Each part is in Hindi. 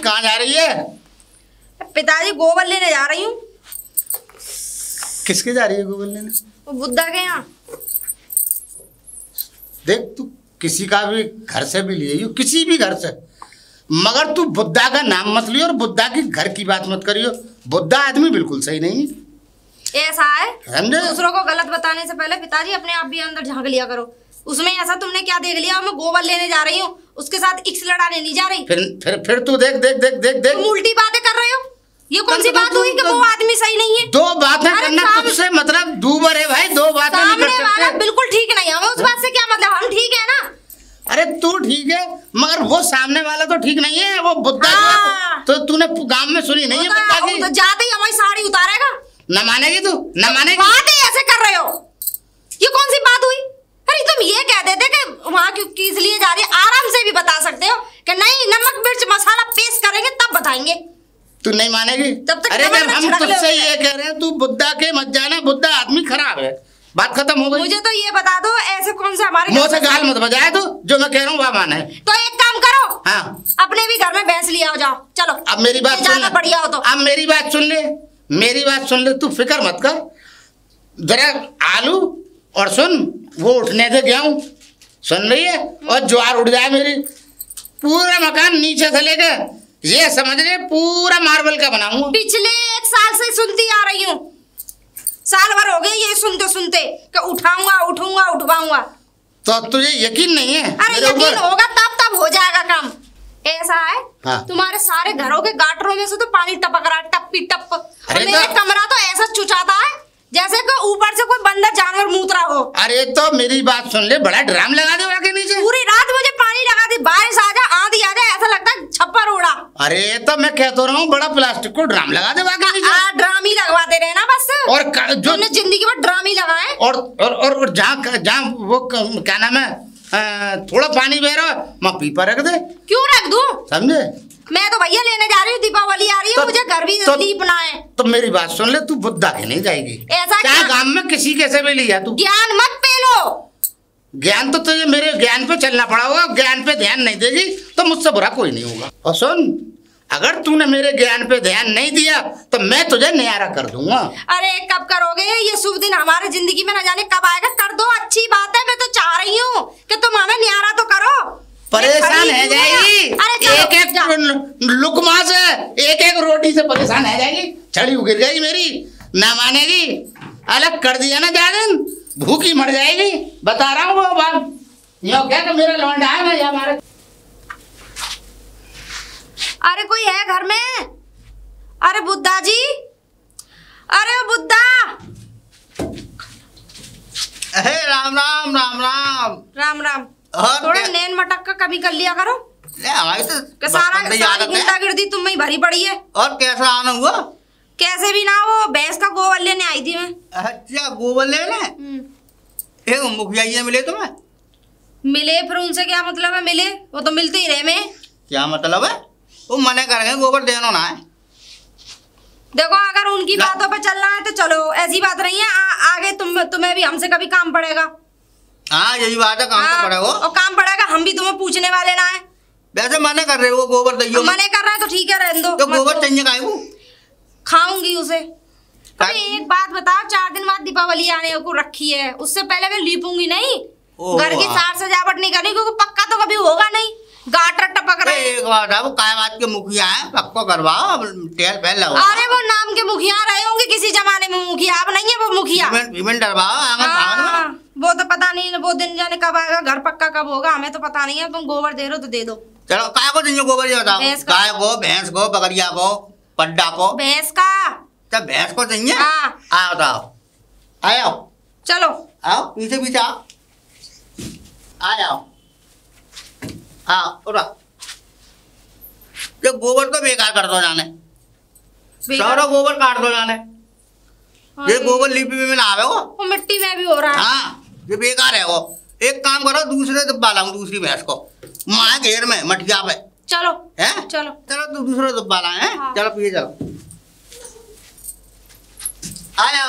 कहाँ जा रही है? पिताजी गोबर लेने जा रही हूँ। किसके जा रही है गोबर लेने? वो बुद्धा के यहाँ। देख तू किसी का भी घर से भी लिए किसी भी घर से, मगर तू बुद्धा का नाम मत लियो और बुद्धा की घर की बात मत करियो। बुद्धा आदमी बिल्कुल सही नहीं है। ऐसा है, समझे? दूसरों को गलत बताने से पहले पिताजी अपने आप भी अंदर झांक लिया करो। उसमें ऐसा तुमने क्या देख लिया? मैं गोबर लेने जा रही हूँ, उसके साथ इक्स लड़ाने नहीं जा रही। फिर तू देख देख देख देख देख तुम उल्टी बातें कर रहे हो। ये कौन सी बात हुई कि वो आदमी सही नहीं है? दो बातें करना तुझसे मतलब दूबर है भाई, दो बातें नहीं कर सकते। बिल्कुल ठीक नहीं है, हमें उस बात से क्या मतलब? हम ठीक है ना? अरे तू ठीक है मगर वो सामने वाला तो ठीक नहीं है। वो बुद्धा तो तूने गांव में सुनी नहीं है बुद्धा की? तो जाते ही हमारी साड़ी उतारेगा। न मानेगी तू? न मानेगी? बातें ऐसे कर रहे हो, ये कौन सी बात हुई? अरे तुम ये कह देते कि वहाँ क्यों किस लिए जा रही है, आराम से भी बता सकते हो कि नहीं नमक मिर्च मसाला पेस्ट करेंगे तब बताएंगे। तू नहीं मानेगी? तब तक अरे जब हम तुझसे ये कह रहे हैं तू बुद्धा के मत जाना, बुद्धा आदमी खराब है, बात खत्म हो गई। मुझे तो ये बता दो ऐसे कौन से हमारे मुँह से गाल मत बजाए तू, जो मैं कह रहा हूँ वह माने। तो एक काम करो, हाँ अपने भी घर में भैंस ले आओ, जाओ चलो। अब मेरी बात सुन ले, बढ़िया हो तो अब मेरी बात सुन ले, मेरी बात सुन ले, तू फिक्र मत कर जरा। आलू और सुन वो उठने दे गेहूं, सुन रही है? और ज्वार उठ जाए मेरी, पूरा मकान नीचे से लेकर ये समझ ले पूरा मार्बल का बनाऊंगा। पिछले 1 साल से सुनती आ रही हूँ, साल भर हो गए ये सुनते सुनते कि उठाऊंगा उठूंगा उठवाऊंगा। तो तुझे यकीन नहीं है? अरे यकीन होगा तब हो जाएगा काम। ऐसा है हाँ। तुम्हारे सारे घरों के गाटरों में से तो पानी टपक रहा है, टप्पी टप। मेरा तो कमरा तो ऐसा चुचाता है जैसे कि ऊपर से कोई बंदर जानवर मूत रहा हो। अरे तो मेरी बात सुन ले, बड़ा ड्राम लगा दे के नीचे। पूरी रात मुझे पानी लगा दी, बारिश आ जाए आंधी आ जाए ऐसा लगता है छप्पर उड़ा। अरे तो मैं कह तो रहा हूँ बड़ा प्लास्टिक को ड्राम लगा दे के नीचे। ड्राम ही लगवाते रहे ना बस। और जो तुमने जिंदगी भर ड्राम ही लगाए। और जहाँ वो क्या नाम है थोड़ा पानी बह रहा है मैं पीपा रख दे। क्यों रख दूं? समझे? मैं तो भैया लेने जा रही हूँ, दीपावली आ रही है, मुझे घर भी लीपना है। तो मेरी बात सुन ले, तू बुद्धा के नहीं जाएगी। ऐसा क्या गांव में किसी कैसे भी लिया तू? ज्ञान मत पेलो। ज्ञान तो तुझे मेरे ज्ञान पे चलना पड़ा होगा, ज्ञान पे ध्यान नहीं देगी तो मुझसे बुरा कोई नहीं होगा। और सुन, अगर तूने मेरे ज्ञान पे ध्यान नहीं दिया तो मैं तुझे न्यारा कर दूंगा। अरे कब करोगे? ये शुभ दिन हमारे जिंदगी में न जाने कब आएगा। कर दो, अच्छी बात है, मैं तो चाह रही हूँ कि तुम हमें न्यारा तो करो। परेशान है जाएगी, एक एक लुकमा से एक एक रोटी से परेशान है जाएगी। छड़ी गिर गई मेरी, ना मानेगी। अलग कर दिया ना जान, भूखी मर जाएगी। बता रहा हूँ वो बात। यो क्या कि मेरा लौंडा है ना, हमारे। अरे कोई है घर में? अरे बुद्धा जी, अरे बुद्धा। राम राम राम राम राम राम। थोड़ा नैन मटक का कभी कर लिया करो। हमारी तो सारी गुंडागर्दी तुम में भरी पड़ी है। और कैसा आना हुआ? कैसे भी ना, वो भैंस का गोबर लेने आई थी मैं। अच्छा गोबर लेने? एक मुखिया जी मिले तुम्हें? मिले, फिर उनसे क्या मतलब है? मिले, वो तो मिलते ही रहे में। क्या मतलब है? वो मना कर गए गोबर देना ना है। देखो अगर उनकी बातों पे चलना है तो चलो, ऐसी बात नहीं है। आगे तुम्हें भी हमसे कभी काम पड़ेगा। हाँ यही बात है, काम तो पड़ेगा। और काम पड़ेगा, हम भी तुम्हें पूछने वाले ना है। वैसे मना कर रहे हो गोबर दियो? मना कर रहे हैं तो ठीक है, रहने दो। तो गोबर चाहिए काहे को? खाऊंगी उसे। एक बात बताओ, 4 दिन बाद दीपावली आने को रखी है, उससे पहले मैं लीपूंगी नहीं। घर की साज सजावट नहीं करनी, क्योंकि पक्का तो कभी होगा नहीं। गाटर टपक रहे। एक बात है, वो काय बात के मुखिया है, पक्का करवाओ, तेल पहन लगाओ। अरे वो नाम के मुखिया रहे होंगे किसी जमाने में, मुखिया अब नहीं है वो मुखिया। वो तो पता नहीं वो दिन जाने कब आएगा, घर पक्का कब होगा, हमें तो पता नहीं है। तुम गोबर दे रहे हो तो दे दो। चलो काय को चाहिए गोबर ये बताओ? गाय को, भैंस को, बकरिया को, पड्डा को? भैंस का। तब भैंस को चाहिए? आओ बताओ, आओ चलो आओ, पीछे पीछे आओ, आओ उड़ा। ये गोबर तो बेकार कर दो जाने, सारा गोबर काट दो जाने। ये गोबर लिपि में ना आवे वो मिट्टी में भी हो रहा है। हाँ ये बेकार है वो। एक काम करो, दूसरे दुब्बा लाऊं, दूसरी भैंस को माँ घेर में मटिया पे। चलो है, चलो चलो तो दूसरा दुब्बा लाए हैं। हाँ। चलो पीछे चलो, आया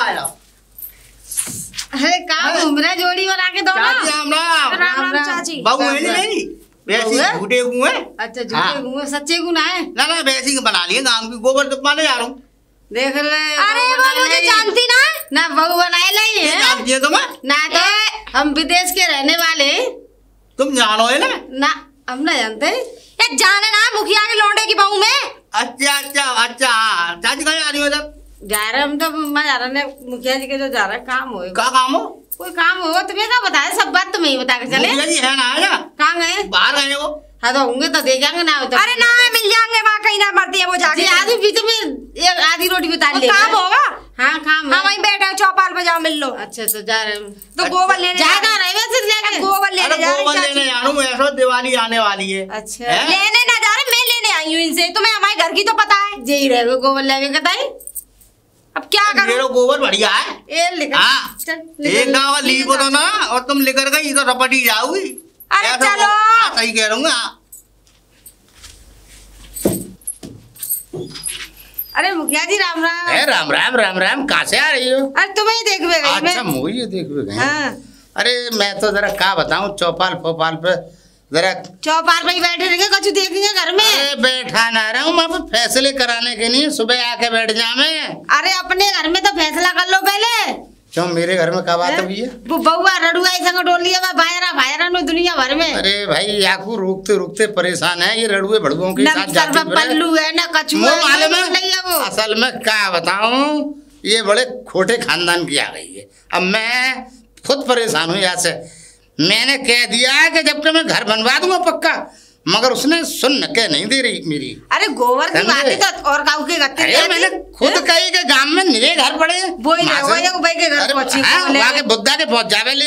अरे कहाँ घूम रहे? जोड़ी बना के दो ना। राम राम। राम राम चाची। बहू है नहीं? वैसी झूठे गुए। अच्छा झूठे गुए, सच्चे गुना है ना ना वैसी बना लिए गांव की गोबर तो माने जा रहा हूँ देख ले। अरे वो मुझे जानती ना बहू बनाए लाई है जानती है तुम्हें ना तो हम विदेश के रहने वाले तुम जानो है ना हम ना जानते ये जाने ना मुखिया के लौंडे की बहू में। अच्छा अच्छा अच्छा हाँ चाची कहाँ जा रही हो इधर जा रहे हम तो मैं जा रहे मुखिया जी के जो जा रहा है काम हो क्या काम हो कोई काम हो तुम्हें क्या बताया सब बात तुम्हें ही बता के चले। मुखिया जी है ना कहाँ गए बाहर गए वो हाँ तो होंगे तो दे जाएंगे ना तो। अरे ना मिल जाएंगे वहाँ कहीं ना मरती है वो जाके आधी बीच में एक आधी रोटी बता ले काम होगा। हाँ काम हाँ वहीं बैठे चौपाल पे जाओ मिल लो। अच्छा तो जा रहे तो गोबर लेने ज्यादा रहे वैसे गोबर लेने जा रहे ऐसा दिवाली आने वाली है। अच्छा लेने ना जा रहे मैं लेने आई हूँ इनसे तुम्हें हमारे घर की तो पता है यही रहे गोबर लेवे बताई अब क्या करो गोबर बढ़िया है एक गाँव लीप दो ना और तुम लेकर गई तो रपटी जाओगी। अरे चलो सही कह रहा हूँ। अरे मुखिया जी राम राम। राम राम राम राम कहाँ से आ रही हो? अरे तुम्हें ही देखवे गई। अच्छा मुझे देखवे गई। हाँ। अरे मैं तो जरा क्या बताऊँ चौपाल फोपाल पे जरा चौपाल पे ही बैठे रहेंगे कुछ देखेंगे घर में। अरे बैठा ना रहा हूँ मैं फैसले कराने के लिए सुबह आके बैठ जा मैं। अरे अपने घर में तो फैसला कर लो पहले। क्यों मेरे घर में क्या बात हुई है? वो बउआ रडुआ संग डोलिया भाईरा में दुनिया भर में। अरे भाई याकू रुकते रुकते परेशान है ये रडुए भड़ुओं के साथ जाती पल्लू है ना कछुआ मालूम है असल में क्या बताऊं ये बड़े खोटे खानदान की आ गई है। अब मैं खुद परेशान हूँ यहाँ से। मैंने कह दिया कि जब तक मैं घर बनवा दूंगा पक्का मगर उसने सुन के नहीं दे रही मेरी। अरे गोबर की बात है तो और गाँव के गत्ते। अरे मैंने खुद कही के गांव में निरे घर पड़े वहाँ के बुद्धा के पहुंच जावे ले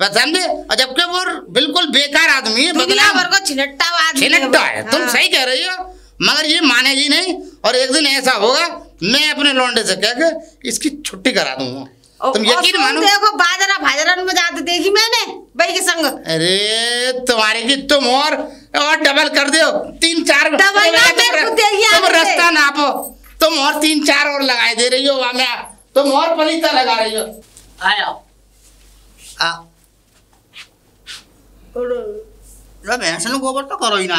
समझे। और जबकि वो बिल्कुल बेकार आदमी है बदलाव छिनट्टा है। तुम सही कह रही हो मगर ये मानेगी नहीं। और एक दिन ऐसा होगा मैं अपने लौंडे से कह के इसकी छुट्टी करा दूंगा। तुम यकीन मानो देखो बाजरा भाजरा में जाते देखी मैंने भाई के संग। अरे तुम्हारे की तुम और डबल कर दो 3-4 तुम रास्ता नापो तुम और 3-4 और लगाए दे रही हो वहां में तुम और पलीता लगा रही हो। आया भैंस गोबर तो करो ही ना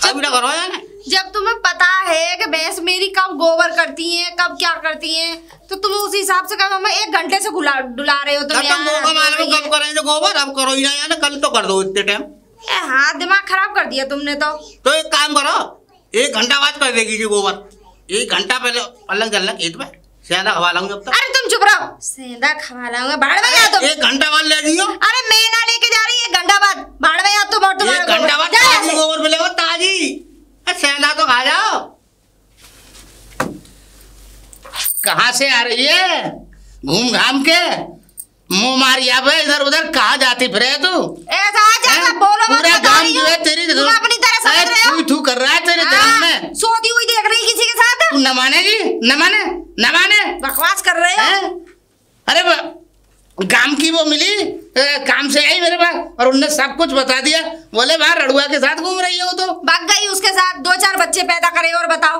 अभी ना करो यार। जब तुम्हें पता है कि भैंस मेरी कब गोबर करती हैं कब क्या करती हैं तो तुम उस हिसाब से कब हमें 1 घंटे से डुला रहे हो। तुम कब करेंगे गोबर अब करो ही ना कल तो कर दो इतने टाइम। हाँ दिमाग खराब कर दिया तुमने तो एक काम करो 1 घंटा बाद कर देगी गोबर 1 घंटा पहले अलग चलना खेत में सेंधा खवा लाऊंगा जब तक। अरे तुम चुप रहो सेंधा खवा लाऊंगा बाढ़ में तुम 1 घंटा बाद ले जियो। अरे मैं ना लेके जा रही 1 घंटा बाद बाढ़ में तुम और तुम्हारा 1 घंटा बाद ताजी गोबर मिलेगा ताजी सेंधा तो खा जाओ। कहाँ से आ रही है घूम घाम के मुंह मारिया इधर उधर कहाँ जाती फिरे तू? ऐसा बोलो पूरा गांव जो है तेरी तुम अपनी तरह समझ रहे हो। थू कर रहा है तेरे धर्म में सोती हुई देख रही किसी के साथ। तू न मानेगी न माने बकवास कर रहे हो। अरे गांव की वो मिली काम से आई मेरे पास और उनने सब कुछ बता दिया। बोले बाहर रड़ुआ के साथ घूम रही हो तो भाग गई उसके साथ 2-4 बच्चे पैदा करे और बताओ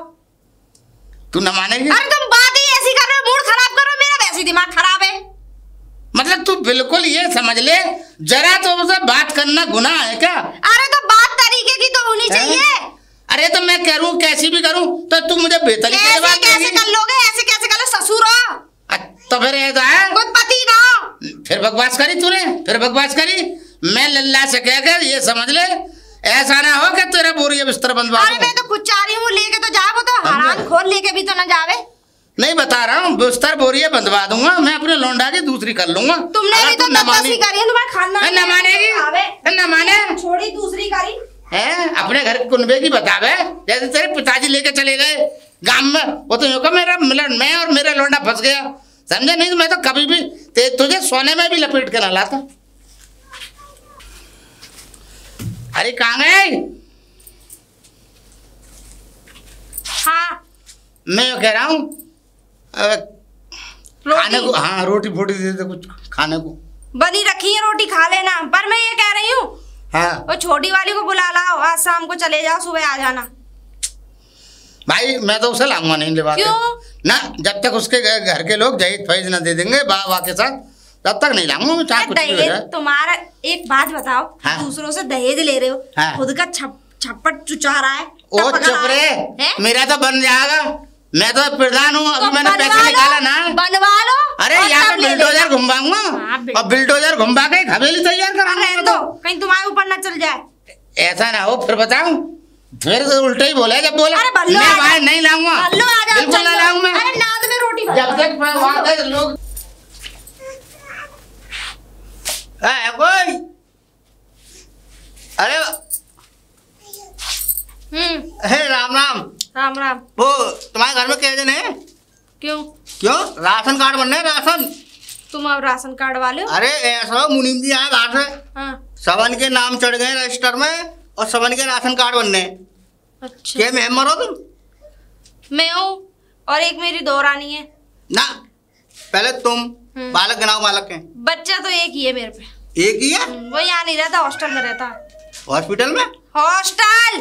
तू न मानेगी। अरे तुम बात ही ऐसी कर रहे हो मूड खराब करो मेरा वैसे दिमाग खराब है। मतलब तू बिल्कुल ये समझ ले जरा तो उसे बात करना गुनाह है क्या? अरे तो बात तरीके की तो होनी चाहिए। अरे तो मैं करूँ कैसी भी करूँ तो तू मुझे बेतली कैसे कर लोगे ऐसे कैसे कर लो ससुर हो तो फिर ऐसा है पति ना फिर बकवास करी तूने फिर बकवास करी। मैं लल्ला से कह कर ये समझ ले ऐसा ना हो कि तेरा बोरिया बिस्तर बनवा। अरे मैं तो कुछ चाह रही हूँ लेके तो जाओ तो हराम खोल लेके भी तो ना जावे। नहीं बता रहा हूँ बिस्तर बोरिया बंधवा दूंगा मैं अपने लौंडा की दूसरी कर लूंगा। तुमने भी तो तपस्वी करी है तुम्हारा खानदान न मानेगी न माने छोड़ी दूसरी करी है अपने घर कुनबे की बतावे जैसे तेरे पिताजी लेके चले गए गांव में वो तो मेरा मैं और मेरा लौंडा फंस गया समझे। नहीं तो मैं तो कभी भी तुझे सोने में भी लपेट के ना लाता। अरे कहाँ गए? हाँ मैं कह रहा हूँ खाने को हाँ रोटी फोटी दे दे कुछ खाने को बनी रखी है रोटी खा लेना। पर मैं ये कह रही हूँ हाँ वो छोटी वाली को बुला लाओ आज शाम को चले जाओ सुबह आ जाना। भाई मैं तो उसे लाऊंगा नहीं ले बात क्यों? ना जब तक उसके घर के लोग जहीद फैज ना दे देंगे बाबा के साथ तब तक नहीं लाऊंगा मैं, चाहे कुछ भी हो दहेज जाए। तुम्हारा एक बात बताओ, हाँ। दूसरों से दहेज ले रहे हो, हाँ। खुद का छप्पड़ चुचा रहा है, ओ तब पकड़ा चुप रे, है? मेरा तो बन जाएगा, मैं तो प्रधान हूँ, अभी तो मैंने पैसे बनवा लो, निकाला ना। बनवा लो। अरे और यहाँ तब पे ले बिल्डोजर लेना। घुमाऊंगा हाँ, और बिल्डोजर घुमा के हवेली तैयार कराऊंगा रहने मैं दो, तो। कहीं तुम्हारे ऊपर न चल जाए। ऐसा ना हो फिर बताऊं, फिर तो उल्टा ही बोला जब बोला अरे बल्लो मैं आ जा। बाहर नहीं लाऊंगा, बल्लो आ जाओ, बिल्कुल ना चलो। लाऊं मैं, अरे नाद में रोटी भर। जब तक मैं वहां तक लोग कोई अरे हे राम राम। राम राम। वो तुम्हारे घर में कितने जन है? क्यों क्यों राशन कार्ड बनना है? राशन तुम अब राशन कार्ड वाले हो? अरे ऐसा मुनीम जी आए बाहर से, हाँ। सबन के नाम चढ़ गए रजिस्टर में और सबन के राशन कार्ड बनने हैं। अच्छा, क्या मेंबर हो तुम? मैं हूँ और एक मेरी दो रानी है। ना पहले तुम बालक गिनाओ, बालक के बच्चा तो एक ही है मेरे पे। एक ही है? वो यहाँ नहीं रहता, हॉस्टल में रहता है। हॉस्पिटल में? हॉस्टल?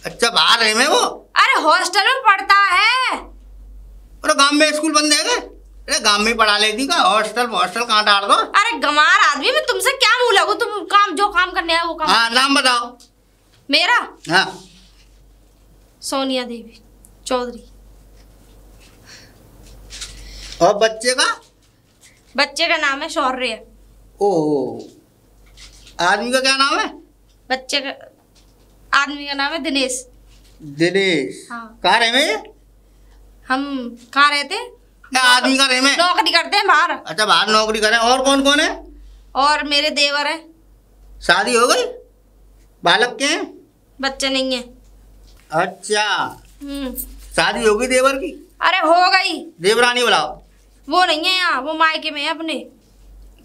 अच्छा बाहर रहे में वो? अरे हॉस्टल में पढ़ता है। अरे गांव में स्कूल बंद है क्या? अरे गांव में पढ़ा लेती का, हॉस्टल हॉस्टल कहाँ डाल दो? अरे गंवार आदमी, मैं तुमसे क्या मुंह लगू, तुम काम जो काम करने आए वो काम। हाँ नाम बताओ। मेरा हाँ सोनिया देवी चौधरी। और बच्चे का? बच्चे का नाम है शौर्य। ओह, आदमी का क्या नाम है? बच्चे का आदमी का नाम है दिनेश। दिनेश। हाँ। कहाँ रहे में? हम कहाँ रहते हैं? क्या आदमी का रहे में? नौकरी करते हैं बाहर। अच्छा बाहर नौकरी करें। और कौन कौन है? और मेरे देवर हैं। शादी हो गई? बालक के हैं? बच्चे नहीं है। अच्छा शादी हो गई देवर की? अरे हो गई। देवरानी बुलाओ। वो नहीं है यहाँ, वो मायके में है अपने।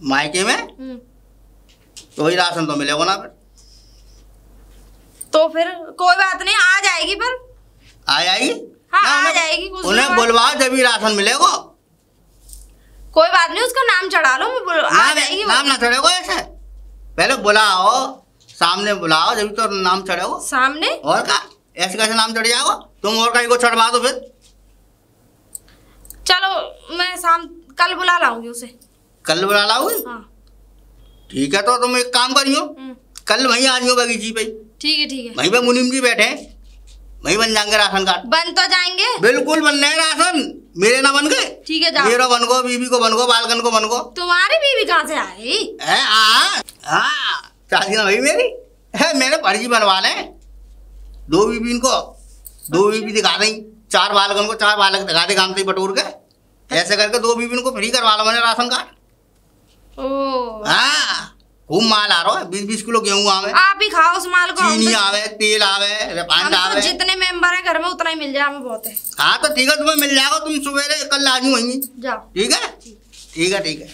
मायके में? तो वही राशन तो मिलेगा ना फिर? तो फिर कोई बात नहीं, आ जाएगी पर। आ जाएगी? हाँ ना, आ जाएगी कुछ उन्हें दिन बाद। बुलवाओ जब ही राशन मिलेगा। कोई बात नहीं, उसका नाम चढ़ा लो, आ जाएगी वो। नाम ना चढ़ेगा ऐसे, पहले बुलाओ, सामने बुलाओ जब तो नाम चढ़ेगा। सामने? और क्या ऐसे कैसे नाम चढ़ जाएगा? तुम और कहीं को चढ़वा दो फिर। चलो मैं कल बुला लाऊंगी उसे। कल बुला लाओगी? हाँ ठीक है, तो तुम एक काम करियो, कल वहीं आ जाओ बगीची पे। ठीक है ठीक है। वहीं पे मुनीम जी बैठे हैं, वहीं बन जाएंगे राशन कार्ड। बन तो जाएंगे? बिल्कुल बन रहे राशन, मेरे ना बन गए। ठीक है जाओ। मेरा बन गो, बीबी को बन गो, बालकन को बन गो। तुम्हारी बीवी कहाँ से आई? शादी ना भाई मेरी है, मैंने फर्जी बनवा ले। दो बीबी इनको, दो बीबी दिखा दी, चार बालकन को चार बालक दिखा दे, गांव से बटोर के ऐसे करके दो बीबी इनको फ्री करवा लो मैंने राशन कार्ड। हाँ खूब माल आ रहा है, 20-20 किलो गेहूँ आवे, आप ही खाओ उस माल को। चीनी आवे, तेल आवे, रिफाइंड आवे। जितने मेंबर है घर में उतना ही मिल जाए, हमें बहुत है। हाँ तो ठीक है, तुम्हें मिल जाएगा, तुम सवेरे कल आ जाओ वहीं। जाओ। ठीक है ठीक है ठीक है।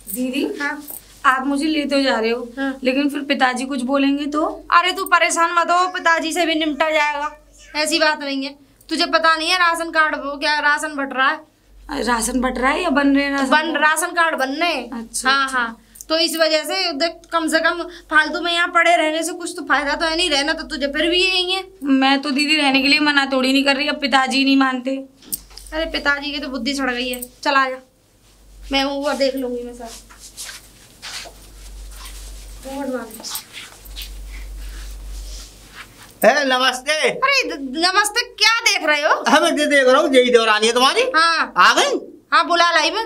दीदी हाँ आप मुझे लेते जा रहे हो, हाँ। लेकिन फिर पिताजी कुछ बोलेंगे तो? अरे तू परेशान मत हो, पिताजी से भी निपटा जाएगा, ऐसी बात नहीं है। तुझे पता नहीं है राशन कार्ड वो क्या राशन बट रहा है? राशन बट रहा है या बन रहे हैं राशन कार्ड बनने। अच्छा, हाँ हाँ, तो इस वजह से देख, कम से कम फालतू में यहाँ पड़े रहने से कुछ तो फायदा तो है नहीं, रहना तो तुझे फिर भी यही है। मैं तो दीदी रहने के लिए मना थोड़ी नहीं कर रही, अब पिताजी नहीं मानते। अरे पिताजी की तो बुद्धि चढ़ गई है, चला जा, मैं हूँ वो देख लूंगी मैं सब। नमस्ते। अरे नमस्ते, क्या देख रहे हो? मैं देख रहा हूँ, जय देवरानी है तुम्हारी। हाँ आ गई? हाँ बुला लाई मैं।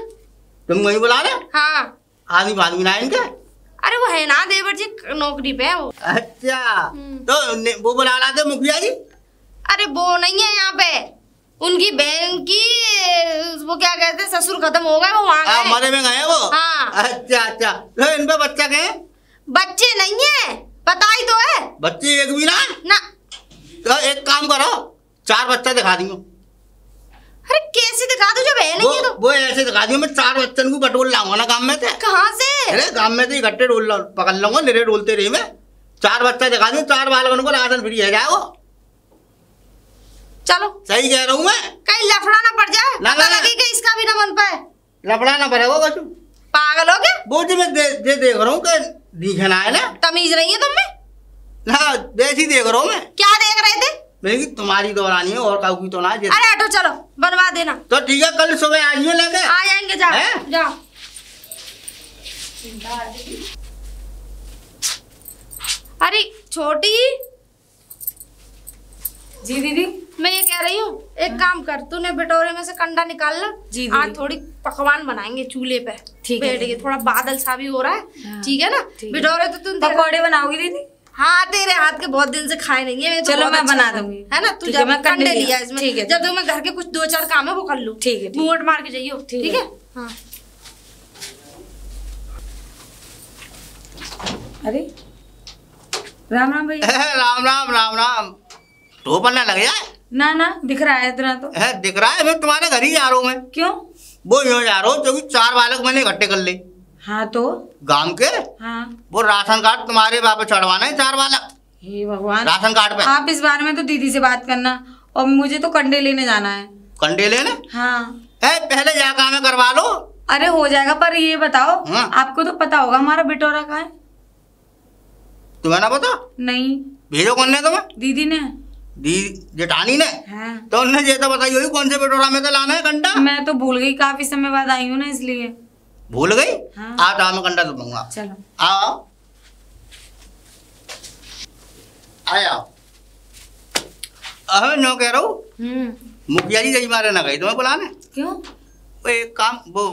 तुम वही बुला रहे? हाँ आदमी ना इनके? अरे वो है ना देवर जी, नौकरी पे है वो। अच्छा तो वो बुला लाते मुखिया जी? अरे वो नहीं है यहाँ पे, उनकी बहन की वो क्या कहते हैं ससुर खत्म हो गए, वो वहाँ गए। मरे में गए वो? हाँ। अच्छा तो इन पे बच्चा के? बच्चे नहीं है, पता ही तो है। बच्चे एक भी ना? ना। तो एक काम करो, 4 बच्चा दिखा दियो। अरे कैसे दिखा दो, जो बहन है तो? वो ऐसे दिखा दियो, मैं 4 बच्चन को बटोल लाऊंगा ना गाँव में से। कहाँ से? अरे गाँव में से इकट्ठे पकड़ लूंगा, निरे डोलते रही मैं। 4 बच्चा दिखा दियो, 4 बालकन को राशन फ्री है जाओ। चलो सही कह रहा हूँ मैं? कहीं लफड़ा ना पड़ जाए, ना, पता ना, लगे कि इसका भी ना बन पाए। लपड़ा ना पड़ेगा कुछ। पागल हो गया? वो जो मैं देख रहा हूँ कि दिखना है ना, तमीज नहीं है तुम में? हाँ देसी देख रहा हूँ मैं। क्या देख रहे थे? मेरी तुम्हारी दौरानी है और काऊ की तो ना। अरे हटो चलो बनवा देना। तो ठीक है कल सुबह आइए लेके। आ जाएंगे जाओ जाओ। अरे छोटी जी दीदी मैं ये कह रही हूँ एक काम कर तूने बिटोरे में से कंडा निकाल ला। जी आज थोड़ी पकवान बनाएंगे चूल्हे पे। ठीक है बैठ के थोड़ा बादल सा भी हो रहा है। ठीक है ना। बिटोरे तो तुम पकौड़े बनाओगी दीदी? हाँ तेरे हाथ के बहुत दिन से खाए नहीं है। चलो मैं बना दूंगी है ना। तू जब कंडे लिया इसमें ठीक है। जब तक मैं घर के कुछ 2-4 काम है वो कर लूँ। ठीक है मुंह मार के जाइयो। ठीक है। हाँ अरे राम राम भैया। राम राम राम राम। टोपा ना लग जाए। ना दिख रहा है इतना तो। दिख रहा है मैं तुम्हारे घर ही जा रहा हूँ मैं। क्यों? वो यूँ जा रहा हूँ क्योंकि 4 बालक मैंने इकट्ठे कर ले। हाँ तो गांव के। हाँ वो राशन कार्ड तुम्हारे बाप चढ़वाना है 4 बालक। हे भगवान। राशन कार्ड पे आप इस बारे में तो दीदी से बात करना। और मुझे तो कंडे लेने जाना है। कंडे लेने? हाँ पहले जा काम करवा लो। अरे हो जाएगा पर ये बताओ। हाँ? आपको तो पता होगा हमारा बिटोरा कहाँ है? तुम्हें ना पता? नहीं। भेजो कौन ने तुम्हें? दीदी ने। दी जेठानी ने? हाँ। तो उन्हें ये तो बताई होगी कौन से बिटोरा में तो लाना है कंडा। मैं तो भूल गई काफी समय बाद आई हूँ ना इसलिए। भूल गई? हाँ। आओ मैं कंडा तो दूंगा। चलो आओ आया। नो कह रहा हूँ मुखिया जी मारे ना गई तुम्हें बुलाने। क्यों? वो एक काम वो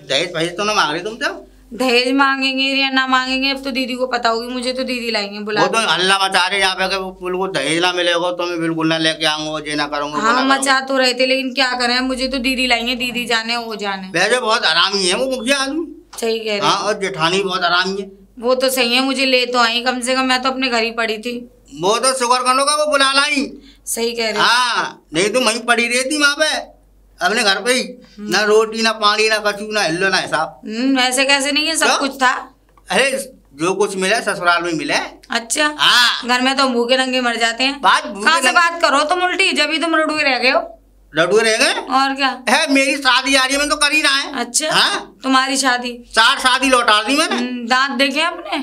दहेज भैज तो ना मांग रही तुम तो। दहेज मांगेंगे या ना मांगेंगे अब तो दीदी को पता होगी। मुझे तो दीदी लाएंगे बुला। वो तो हल्ला मचा रहे यहाँ पे कि वो बिल्कुल दहेज ना मिलेगा तो मैं बिल्कुल ना लेके आऊंगा जे ना करूंगा। हाँ मचा तो रहे थे लेकिन क्या करें मुझे तो दीदी लाएंगे। दीदी जाने वो जाने। वैसे बहुत आरामी है वो मुखिया आदमी। सही कह रहे। हाँ और जेठानी बहुत आरामी है। वो तो सही है मुझे ले तो आई कम से कम। मैं तो अपने घर ही पड़ी थी। वो तो शुक्र कर लोगा वो बुला लाई। सही कह रहे। हाँ नहीं तो वहीं पड़ी रहती वहाँ पे अपने घर पे ही। ना रोटी ना पानी ना कचू ना हिल्लो ना हिसाब। ऐसे कैसे नहीं है सब कुछ था। अरे जो कुछ मिले ससुराल में मिले। अच्छा हाँ घर में तो भूखे नंगे मर जाते हैं। बात कहाँ से बात करो तुम उल्टी जब भी तुम रडुए रह गए हो। लड्डू रह गए और क्या है। मेरी शादी आ रही है मैं तो कर ही रहा है। अच्छा हाँ तुम्हारी शादी 4 शादी लौटा दी मैंने। दांत देखे अपने?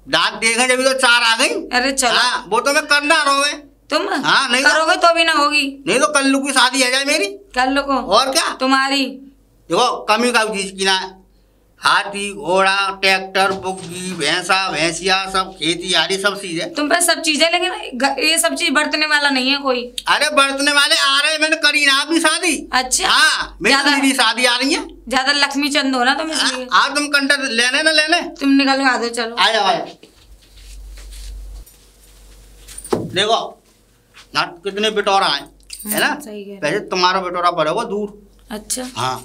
दांत देखे जब तो 4 आ गई। अरे चलो हाँ वो तो मैं करना रहा हूँ। तुम हाँ नहीं करोगे तो भी ना होगी। नहीं तो कल्लू की शादी है जाए मेरी। कल को और क्या तुम्हारी। देखो कमी का चीज की ना हाथी घोड़ा ट्रैक्टर बुग्गी भैंसा भैंसिया सब खेती आदि सब चीज है तुम पे सब चीजें। लेकिन ये सब चीज बरतने वाला नहीं है कोई। अरे बरतने वाले आ रहे मैंने करी ना अपनी शादी। अच्छा हाँ मेरी दीदी शादी आ रही है। ज्यादा लक्ष्मी चंद हो ना तुम इसलिए। आज तुम कंटा लेने ना लेने तुम निकलवा दो चलो। आया आया देखो ना कितने बिटोरा है ना। सही कह रहे। वैसे तुम्हारा बिटोरा पड़ेगा दूर। अच्छा हाँ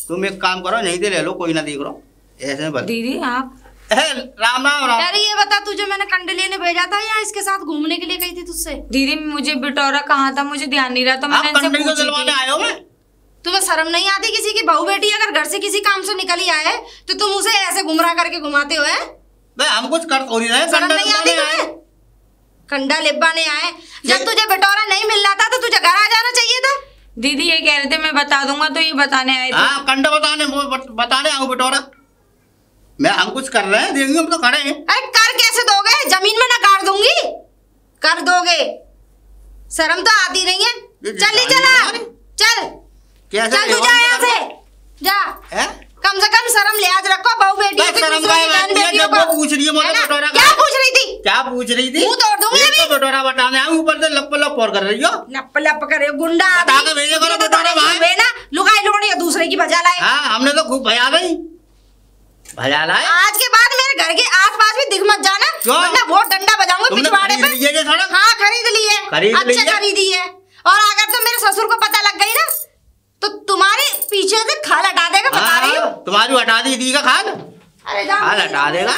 तुम एक काम करो नहीं दे ले लो कोई ना देख लो ऐसे में दीदी आप राम राम राम। अरे ये बता तुझे मैंने कंडे लेने भेजा था या इसके साथ घूमने के लिए गई थी तुझसे? दीदी मुझे बिटोरा कहाँ था मुझे ध्यान नहीं रहा तो मैंने इनसे कंडे को पूछी दिलवाने थी। आयो मैं। तुम्हें शर्म नहीं आती? किसी की बहू बेटी अगर घर से किसी काम से निकली आए तो तुम उसे ऐसे गुमराह करके घुमाते हो? हम कुछ कर थोड़ी रहे। शर्म नहीं आती तुम्हें? कंडा लिब्बाने आए। जब तुझे बिटोरा नहीं मिल रहा था तो तुझे घर आ जाना चाहिए था। दीदी ये कह रहे थे मैं बता दूंगा तो ये बताने आए थे। हाँ कंडा बताने आऊँ बिटोरा मैं। हम कुछ कर रहे हैं देंगे हम तो खड़े हैं। अरे कर कैसे दोगे? जमीन में ना काट दूंगी। कर दोगे? शर्म तो आती नहीं है। चल ही चला चल। कैसे चल तू जा यहाँ से जा। कम से कम शर्म लिहाज रखो। बहू बेटी शर्म का जब वो पूछ रही है मुझे बिटोरा क्या पूछ रही थी? क्या पूछ रही थी? मुंह तोड़ दूंगी अभी। बिटोरा बताने आऊँ ऊपर से लप लप और कर रही हो। लप लप करे गुंडा बता के भेजे करो बिटोरा भाई। ना लुगाई लुगड़ी दूसरे की बजा लाए। हाँ हमने तो खूब भजा गई भजा लाए। आज के बाद मेरे घर के आसपास भी दिख मत जाना वरना बहुत डंडा बजाऊंगा पिछवाड़े पे। हाँ खरीद ली है। अच्छा खरीदी है। और अगर तो मेरे ससुर को पता लग गई ना तो तुम्हारे पीछे से खाल हटा देगा। बता रही हूँ। तुम्हारी हटा दी का खाल। अरे खाल हटा देगा।